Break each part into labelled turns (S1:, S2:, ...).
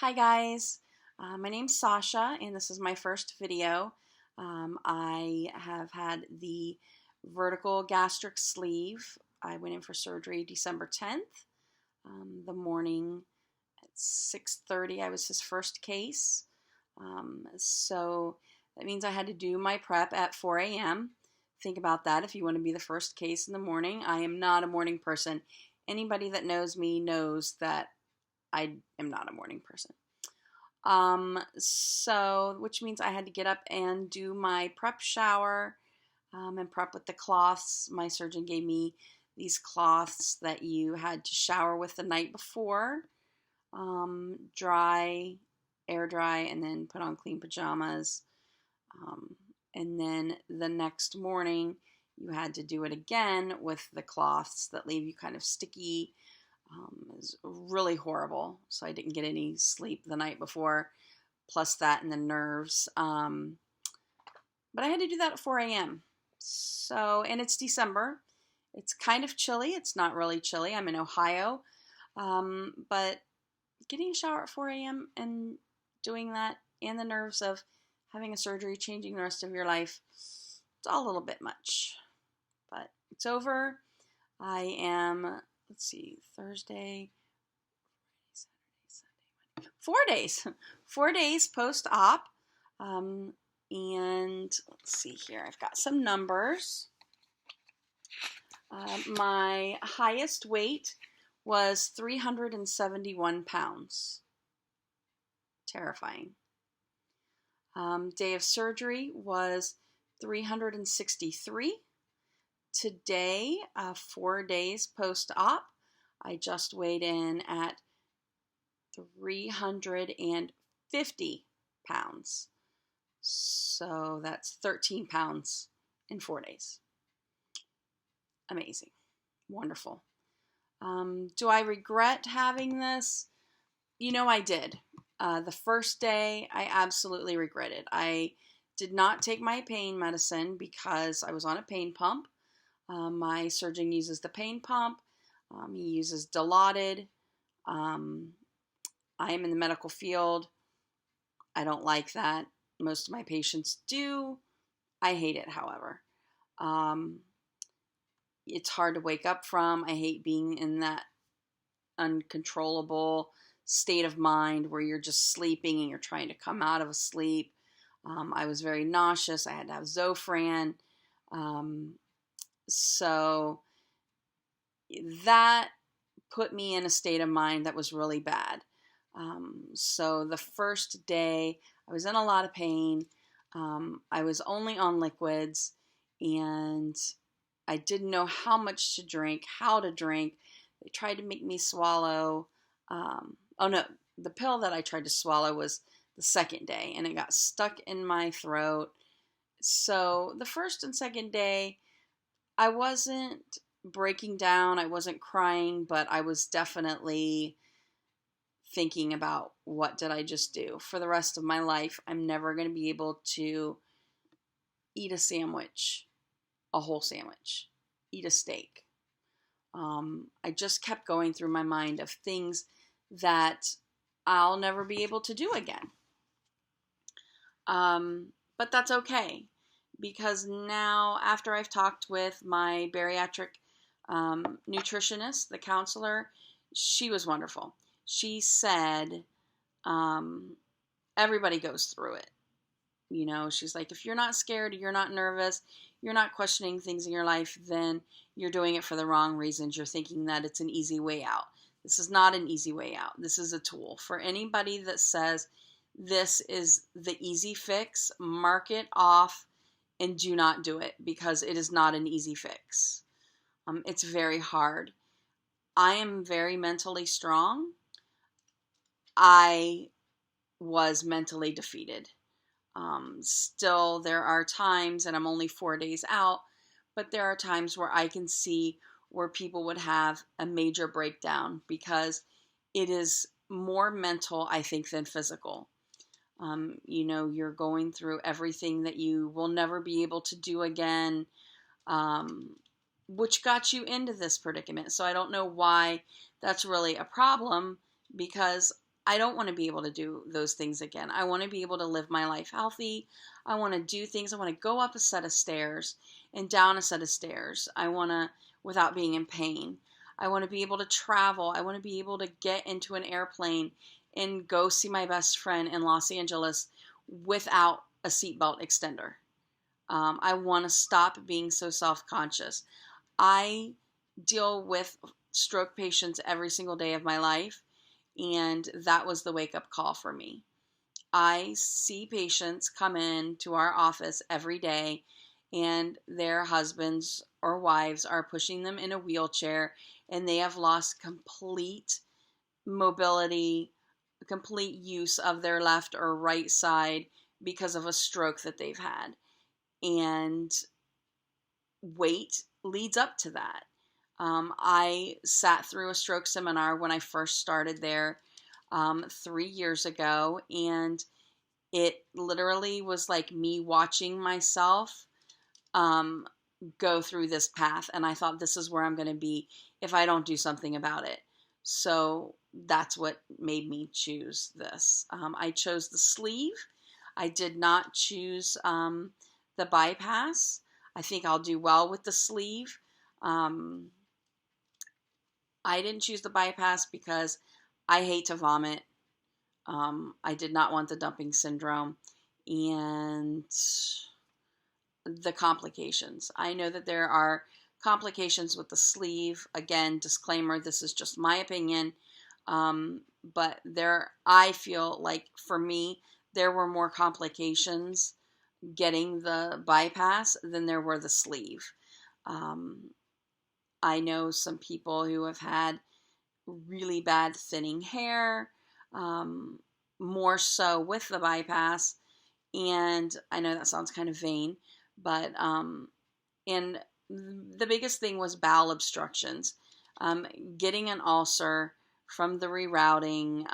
S1: Hi guys, my name's Sasha and this is my first video. I have had the vertical gastric sleeve. I went in for surgery December 10th. The morning at 6:30 I was his first case. So that means I had to do my prep at 4 a.m. Think about that if you want to be the first case in the morning. I am not a morning person. Anybody that knows me knows that I am not a morning person. Which means I had to get up and do my prep shower, and prep with the cloths. My surgeon gave me these cloths that you had to shower with the night before, dry, air dry, and then put on clean pajamas. And then the next morning, you had to do it again with the cloths that leave you kind of sticky. It was really horrible, so I didn't get any sleep the night before, plus that and the nerves. But I had to do that at 4 a.m. And it's December. It's kind of chilly. It's not really chilly. I'm in Ohio. But getting a shower at 4 a.m. and doing that, and the nerves of having a surgery, changing the rest of your life, it's all a little bit much. But it's over. I am... Let's see, Thursday, Saturday, Sunday, 4 days post-op. And let's see here, I've got some numbers. My highest weight was 371 pounds. Terrifying. Day of surgery was 363. Today, 4 days post-op, I just weighed in at 350 pounds. So that's 13 pounds in 4 days. Amazing. Wonderful. Do I regret having this? You know I did. The first day, I absolutely regretted. I did not take my pain medicine because I was on a pain pump. My surgeon uses the pain pump. He uses Dilaudid. I am in the medical field. I don't like that. Most of my patients do. I hate it, however. It's hard to wake up from. I hate being in that uncontrollable state of mind where you're just sleeping and you're trying to come out of a sleep. I was very nauseous. I had to have Zofran. So that put me in a state of mind that was really bad. So the first day, I was in a lot of pain. I was only on liquids, and I didn't know how much to drink, how to drink. They tried to make me swallow. Oh no, the pill that I tried to swallow was the second day, and it got stuck in my throat. So the first and second day, I wasn't breaking down, I wasn't crying, but I was definitely thinking about, what did I just do? For the rest of my life, I'm never going to be able to eat a sandwich, a whole sandwich, eat a steak. I just kept going through my mind of things that I'll never be able to do again. But that's okay. Because now, after I've talked with my bariatric nutritionist, the counselor, she was wonderful. She said, everybody goes through it. You know, she's like, if you're not scared, you're not nervous, you're not questioning things in your life, then you're doing it for the wrong reasons. You're thinking that it's an easy way out. This is not an easy way out. This is a tool. For anybody that says this is the easy fix, mark it off and do not do it, because it is not an easy fix. It's very hard. I am very mentally strong. I was mentally defeated. Still, there are times, and I'm only 4 days out, but there are times where I can see where people would have a major breakdown, because it is more mental, I think, than physical. You know, you're going through everything that you will never be able to do again, which got you into this predicament. So I don't know why that's really a problem, because I don't want to be able to do those things again. I want to be able to live my life healthy. I want to do things. I want to go up a set of stairs and down a set of stairs. I want to, without being in pain. I want to be able to travel. I want to be able to get into an airplane and go see my best friend in Los Angeles without a seatbelt extender. I want to stop being so self-conscious. I deal with stroke patients every single day of my life, and that was the wake-up call for me. I see patients come in to our office every day, and their husbands or wives are pushing them in a wheelchair, and they have lost complete mobility, complete use of their left or right side because of a stroke that they've had. And weight leads up to that. I sat through a stroke seminar when I first started there 3 years ago, and it literally was like me watching myself um, go through this path. And I thought, this is where I'm going to be if I don't do something about it. So that's what made me choose this. I chose the sleeve. I did not choose the bypass. I think I'll do well with the sleeve. I didn't choose the bypass because I hate to vomit. I did not want the dumping syndrome and the complications. I know that there are complications with the sleeve. Again, disclaimer, this is just my opinion. But I feel like for me, there were more complications getting the bypass than there were the sleeve. I know some people who have had really bad thinning hair, more so with the bypass. And I know that sounds kind of vain, but and the biggest thing was bowel obstructions, getting an ulcer from the rerouting,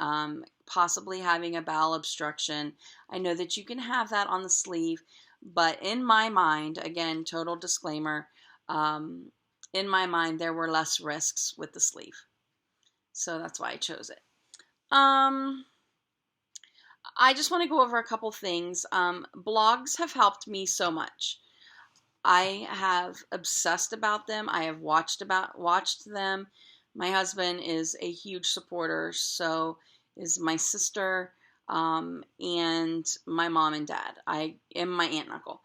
S1: possibly having a bowel obstruction. I know that you can have that on the sleeve, but in my mind, again, total disclaimer, in my mind, there were less risks with the sleeve. So that's why I chose it. I just want to go over a couple things. Blogs have helped me so much. I have obsessed about them. I have watched them. My husband is a huge supporter. So is my sister, and my mom and dad. I am my aunt and uncle.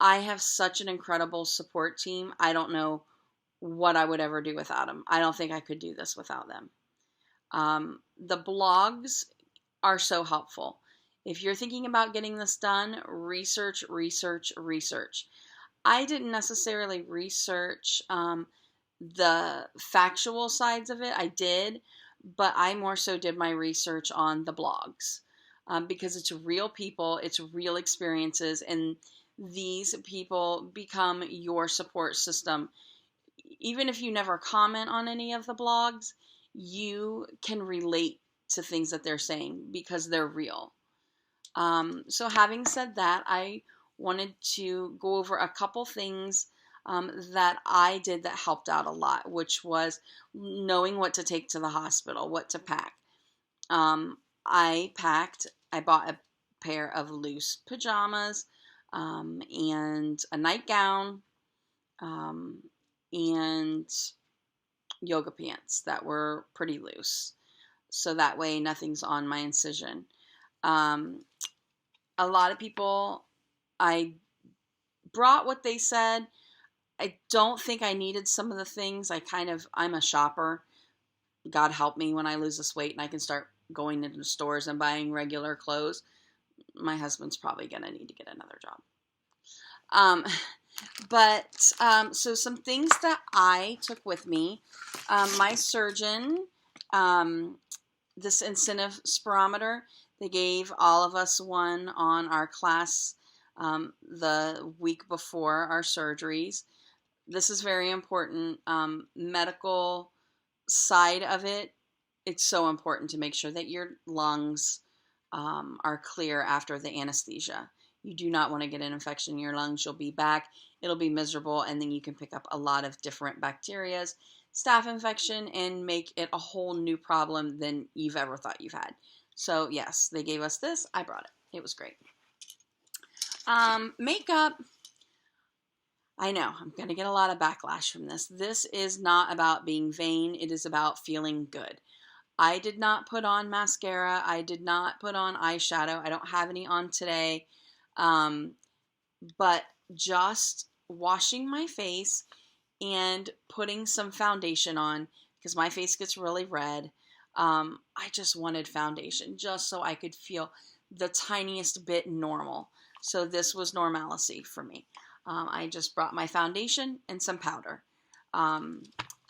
S1: I have such an incredible support team. I don't know what I would ever do without them. I don't think I could do this without them. The blogs are so helpful. If you're thinking about getting this done, research, research, research. I didn't necessarily research the factual sides of it. I did, but I more so did my research on the blogs because it's real people, it's real experiences, and these people become your support system. Even if you never comment on any of the blogs, you can relate to things that they're saying because they're real. So having said that, I wanted to go over a couple things that I did that helped out a lot, which was knowing what to take to the hospital, what to pack. I bought a pair of loose pajamas and a nightgown and yoga pants that were pretty loose. So that way nothing's on my incision. A lot of people, I brought what they said. I don't think I needed some of the things. I'm a shopper. God help me when I lose this weight and I can start going into stores and buying regular clothes. My husband's probably going to need to get another job. So some things that I took with me, my surgeon, this incentive spirometer, they gave all of us one on our class the week before our surgeries. This is very important. Medical side of it, it's so important to make sure that your lungs are clear after the anesthesia. You do not want to get an infection in your lungs. You'll be back. It'll be miserable, and then you can pick up a lot of different bacterias staph infection and make it a whole new problem than you've ever thought you've had. So yes, they gave us this. I brought it. It was great. Makeup. I know I'm going to get a lot of backlash from this. This is not about being vain. It is about feeling good. I did not put on mascara. I did not put on eyeshadow. I don't have any on today. But just washing my face and putting some foundation on, because my face gets really red. I just wanted foundation just so I could feel the tiniest bit normal. So this was normalcy for me. I just brought my foundation and some powder.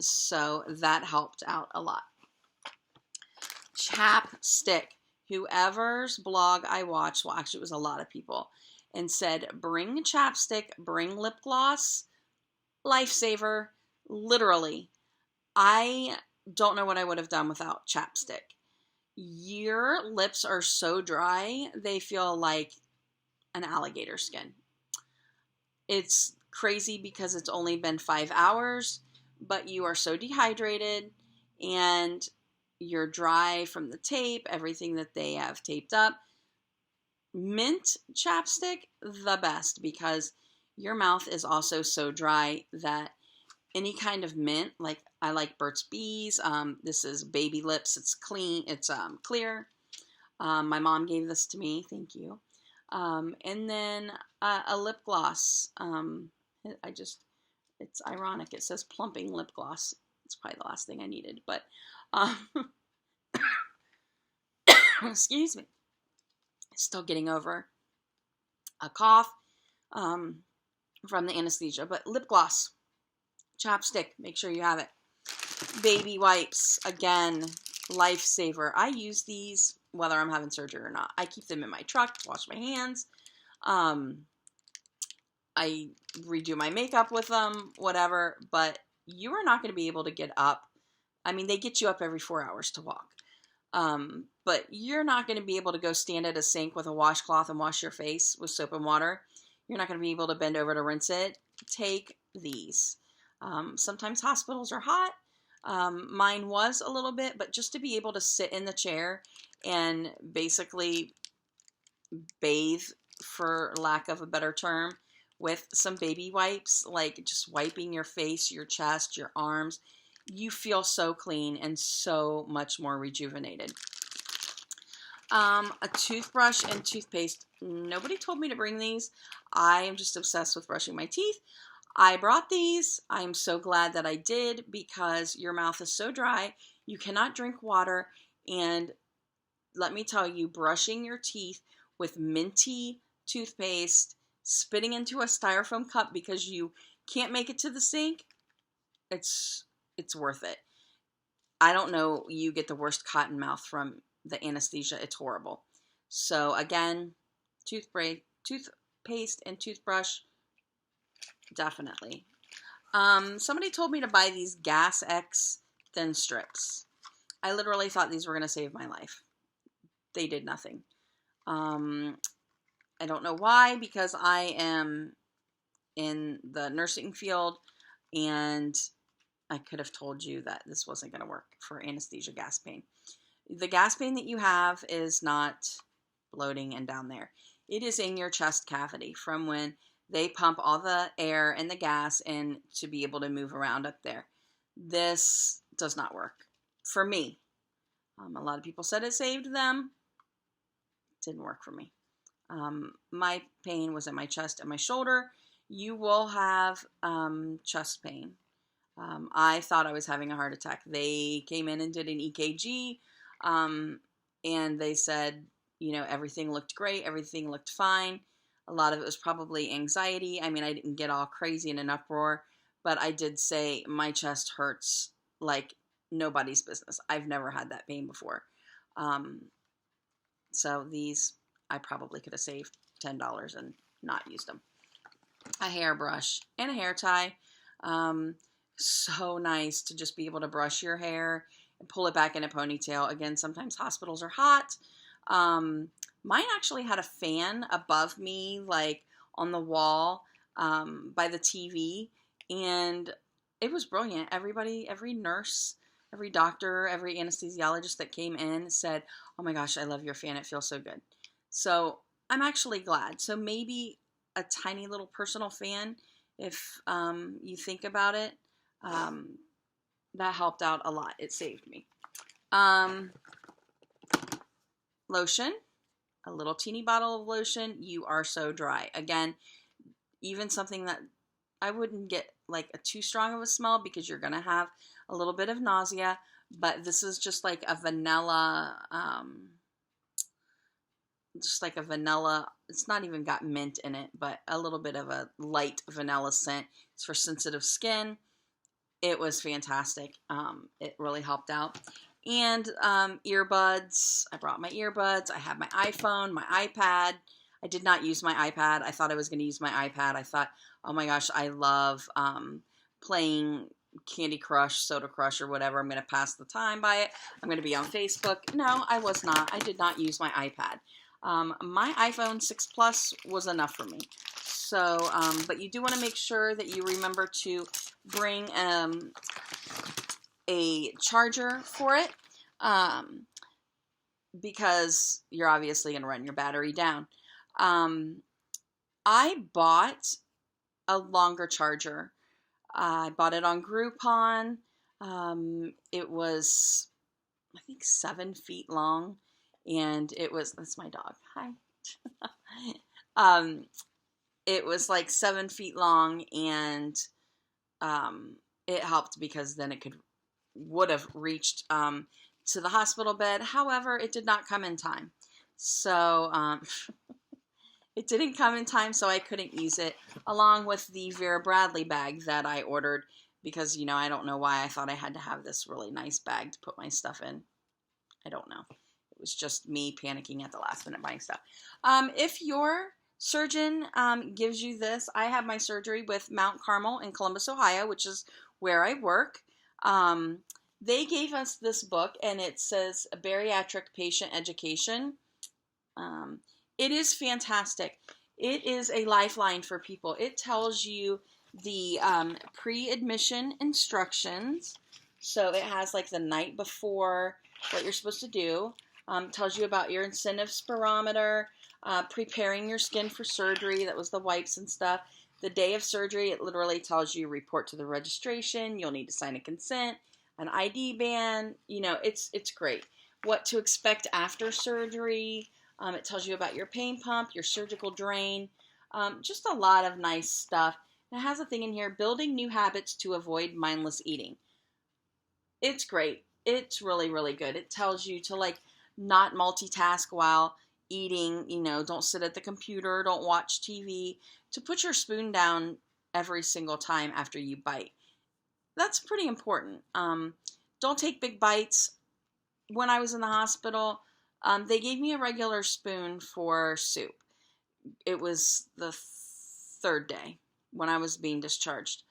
S1: So that helped out a lot. Chapstick. Whoever's blog I watched, well, actually it was a lot of people, and said, bring chapstick, bring lip gloss, lifesaver. Literally, I don't know what I would have done without chapstick. Your lips are so dry, they feel like an alligator skin. It's crazy because it's only been 5 hours, but you are so dehydrated and you're dry from the tape, everything that they have taped up. Mint chapstick, the best, because your mouth is also so dry that any kind of mint, like I like Burt's Bees. This is Baby Lips. It's clean. It's clear. My mom gave this to me. Thank you. And then a lip gloss. It's ironic. It says plumping lip gloss. It's probably the last thing I needed, but excuse me. Still getting over a cough from the anesthesia, but lip gloss, chapstick, make sure you have it. Baby wipes, again, lifesaver. I use these whether I'm having surgery or not. I keep them in my truck to wash my hands. I redo my makeup with them, whatever, but you are not going to be able to get up. I mean, they get you up every 4 hours to walk. But you're not going to be able to go stand at a sink with a washcloth and wash your face with soap and water. You're not going to be able to bend over to rinse it. Take these. Sometimes hospitals are hot. Mine was a little bit, but just to be able to sit in the chair and basically bathe, for lack of a better term, with some baby wipes, like just wiping your face, your chest, your arms, you feel so clean and so much more rejuvenated. A toothbrush and toothpaste. Nobody told me to bring these. I am just obsessed with brushing my teeth. I brought these. I'm so glad that I did, because your mouth is so dry. You cannot drink water. And let me tell you, brushing your teeth with minty toothpaste, spitting into a styrofoam cup because you can't make it to the sink, it's worth it. I don't know, you get the worst cotton mouth from the anesthesia. It's horrible. So again, toothpaste and toothbrush, definitely. Somebody told me to buy these Gas X thin strips. I literally thought these were going to save my life. They did nothing. I don't know why, because I am in the nursing field, and I could have told you that this wasn't going to work for anesthesia gas pain. The gas pain that you have is not bloating and down there. It is in your chest cavity from when they pump all the air and the gas in to be able to move around up there. This does not work for me. A lot of people said it saved them. It didn't work for me. My pain was in my chest and my shoulder. You will have chest pain. I thought I was having a heart attack. They came in and did an EKG, and they said, everything looked great. Everything looked fine. A lot of it was probably anxiety. I mean, I didn't get all crazy in an uproar, but I did say my chest hurts like nobody's business. I've never had that pain before. So these, I probably could have saved $10 and not used them. A hairbrush and a hair tie. So nice to just be able to brush your hair and pull it back in a ponytail. Again, sometimes hospitals are hot. Mine actually had a fan above me, like on the wall by the TV, and it was brilliant. Everybody, every nurse, every doctor, every anesthesiologist that came in said, "Oh my gosh, I love your fan. It feels so good." So I'm actually glad. So maybe a tiny little personal fan, if you think about it, um, that helped out a lot. It saved me. Um, Lotion, a little teeny bottle of lotion. You are so dry. Again, even something that I wouldn't get like a too strong of a smell because you're going to have a little bit of nausea, but this is just like a vanilla, it's not even got mint in it, but a little bit of a light vanilla scent. It's for sensitive skin. It was fantastic. It really helped out. And earbuds. I brought my earbuds. I have my iPhone, my iPad. I did not use my iPad. I thought I was going to use my iPad. I thought, oh my gosh, I love playing Candy Crush, Soda Crush, or whatever. I'm going to pass the time by it. I'm going to be on Facebook. No, I was not. I did not use my iPad. My iPhone 6 Plus was enough for me. So, but you do want to make sure that you remember to bring a charger for it, because you're obviously going to run your battery down. I bought a longer charger. I bought it on Groupon. It was, I think, 7 feet long, and it was, that's my dog. Hi. It was like 7 feet long, and it helped because then it would have reached to the hospital bed. However, it did not come in time. So it didn't come in time, so I couldn't use it, along with the Vera Bradley bag that I ordered because, you know, I don't know why I thought I had to have this really nice bag to put my stuff in. I don't know. It was just me panicking at the last minute buying stuff. If your surgeon gives you this, I have my surgery with Mount Carmel in Columbus, Ohio, which is where I work. They gave us this book, and it says Bariatric Patient Education. It is fantastic. It is a lifeline for people. It tells you the pre-admission instructions. So it has like the night before what you're supposed to do. Tells you about your incentive spirometer, preparing your skin for surgery. That was the wipes and stuff. The day of surgery, it literally tells you report to the registration. You'll need to sign a consent, an ID band. You know, it's great. What to expect after surgery. It tells you about your pain pump, your surgical drain, just a lot of nice stuff. It has a thing in here, building new habits to avoid mindless eating. It's great. It's really, really good. It tells you to like not multitask while eating, you know, don't sit at the computer, don't watch TV, to put your spoon down every single time after you bite. That's pretty important. Don't take big bites. When I was in the hospital, they gave me a regular spoon for soup. It was the third day when I was being discharged.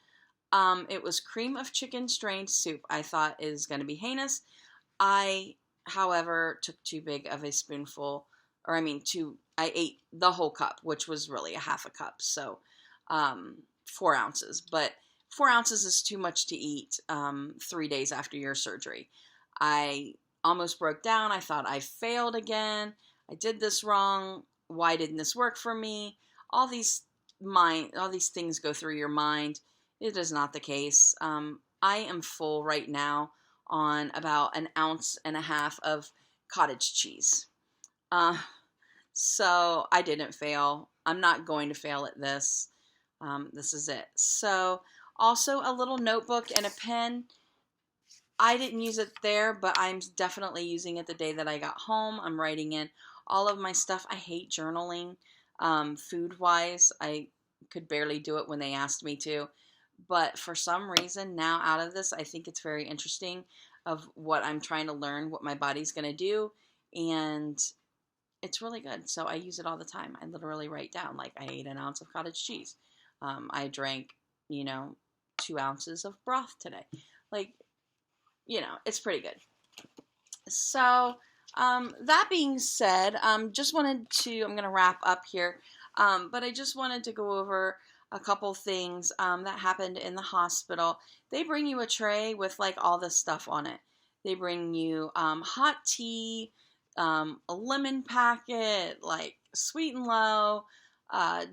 S1: It was cream of chicken strained soup. I thought is going to be heinous. I, however, took too big of a spoonful, or I ate the whole cup, which was really a half a cup. So 4 ounces. But 4 ounces is too much to eat 3 days after your surgery. I almost broke down. I thought I failed again. I did this wrong. Why didn't this work for me? All these things go through your mind. It is not the case. I am full right now on about 1.5 ounces of cottage cheese. So I didn't fail. I'm not going to fail at this. This is it. So also a little notebook and a pen. I didn't use it there, but I'm definitely using it the day that I got home. I'm writing in all of my stuff. I hate journaling. Food-wise, I could barely do it when they asked me to. But for some reason, now out of this, I think it's very interesting of what I'm trying to learn, what my body's going to do. And it's really good. So I use it all the time. I literally write down, like, I ate 1 ounce of cottage cheese. I drank, 2 ounces of broth today. Like, it's pretty good. So, that being said, I'm going to wrap up here. But I just wanted to go over a couple things that happened in the hospital. They bring you a tray with like all this stuff on it. They bring you hot tea, a lemon packet, like sweet and low, uh,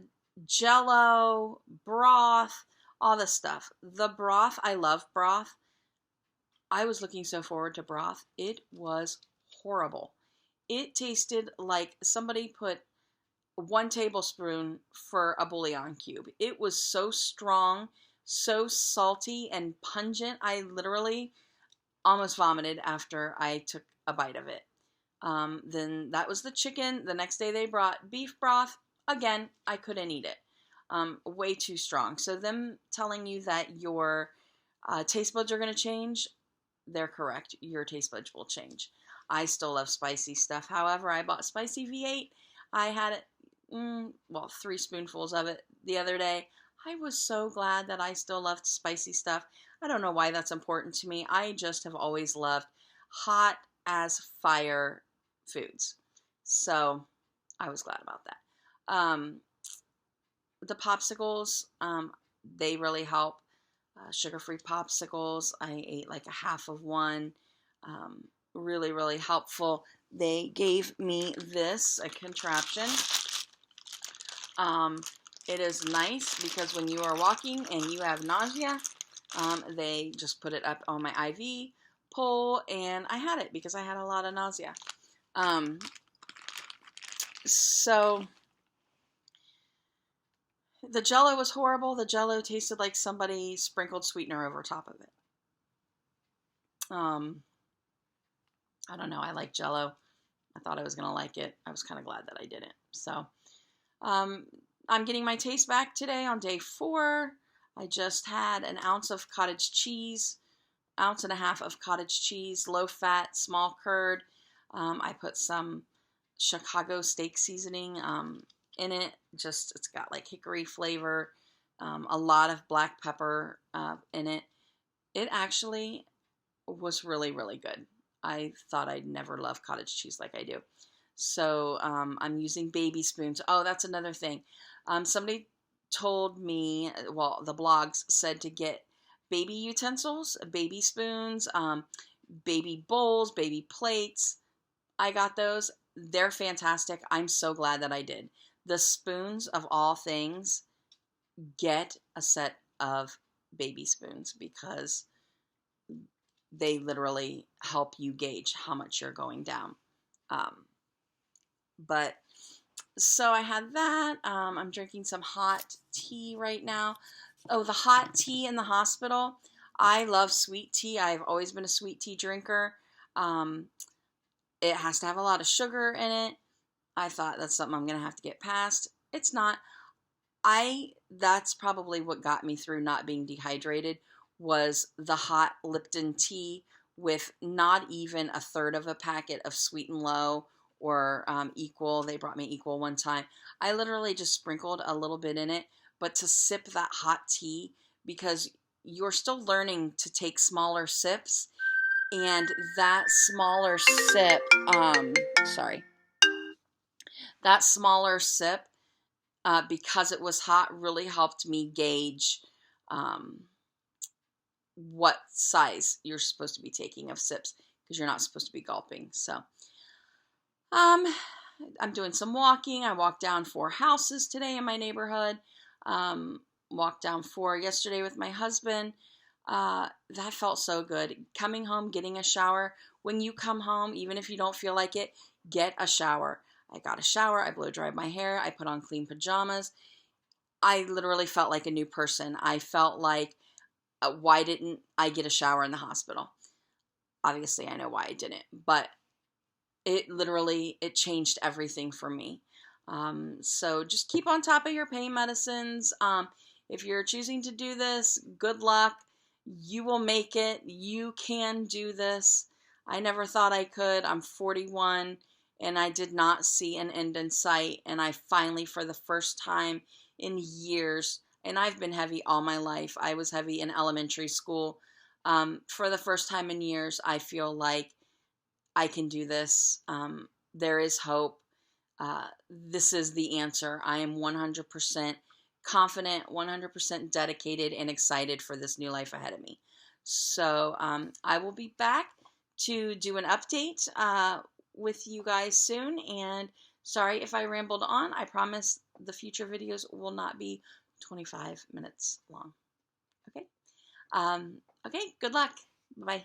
S1: jello, broth, all this stuff. The broth, I love broth. I was looking so forward to broth. It was horrible. It tasted like somebody put 1 tablespoon for a bouillon cube. It was so strong, so salty and pungent. I literally almost vomited after I took a bite of it. Then that was the chicken. The next day they brought beef broth. Again, I couldn't eat it. Way too strong. So them telling you that your taste buds are going to change, they're correct. Your taste buds will change. I still love spicy stuff. However, I bought spicy V8. I had it, 3 spoonfuls of it the other day. I was so glad that I still loved spicy stuff. I don't know why that's important to me. I just have always loved hot as fire foods. So I was glad about that. The popsicles, they really help. Sugar-free popsicles. I ate like a half of one. Really, really helpful. They gave me this, a contraption. It is nice because when you are walking and you have nausea, they just put it up on my IV pole, and I had it because I had a lot of nausea. So the jello was horrible. The jello tasted like somebody sprinkled sweetener over top of it. I don't know. I like jello. I thought I was going to like it. I was kind of glad that I didn't. So I'm getting my taste back today on day 4. I just had an ounce of cottage cheese, ounce and a half of cottage cheese, low fat, small curd. I put some Chicago steak seasoning in it. Just, it's got like hickory flavor, a lot of black pepper in it. It actually was really, really good. I thought I'd never love cottage cheese like I do. So I'm using baby spoons. Oh, that's another thing. Somebody told me, well, the blogs said to get baby utensils, baby spoons, baby bowls, baby plates. I got those. They're fantastic. I'm so glad that I did. The spoons of all things, get a set of baby spoons because they literally help you gauge how much you're going down. But so I had that. I'm drinking some hot tea right now. Oh, the hot tea in the hospital. I love sweet tea. I've always been a sweet tea drinker. It has to have a lot of sugar in it. I thought that's something I'm going to have to get past. It's not. That's probably what got me through not being dehydrated was the hot Lipton tea with not even a third of a packet of Sweet and Low or Equal. They brought me Equal one time. I literally just sprinkled a little bit in it, but to sip that hot tea, because you're still learning to take smaller sips, and that smaller sip, that smaller sip, because it was hot, really helped me gauge what size you're supposed to be taking of sips, because you're not supposed to be gulping. So I'm doing some walking. I walked down 4 houses today in my neighborhood. Walked down 4 yesterday with my husband. That felt so good. Coming home, getting a shower. When you come home, even if you don't feel like it, get a shower. I got a shower. I blow dried my hair. I put on clean pajamas. I literally felt like a new person. I felt like, why didn't I get a shower in the hospital? Obviously, I know why I didn't, but it changed everything for me. So just keep on top of your pain medicines. If you're choosing to do this, good luck. You will make it. You can do this. I never thought I could. I'm 41 and I did not see an end in sight. And I finally, for the first time in years, and I've been heavy all my life. I was heavy in elementary school. For the first time in years, I feel like I can do this. There is hope. This is the answer. I am 100% confident, 100% dedicated, and excited for this new life ahead of me. So I will be back to do an update with you guys soon. And sorry if I rambled on. I promise the future videos will not be 25 minutes long. Okay. Okay. Good luck. Bye.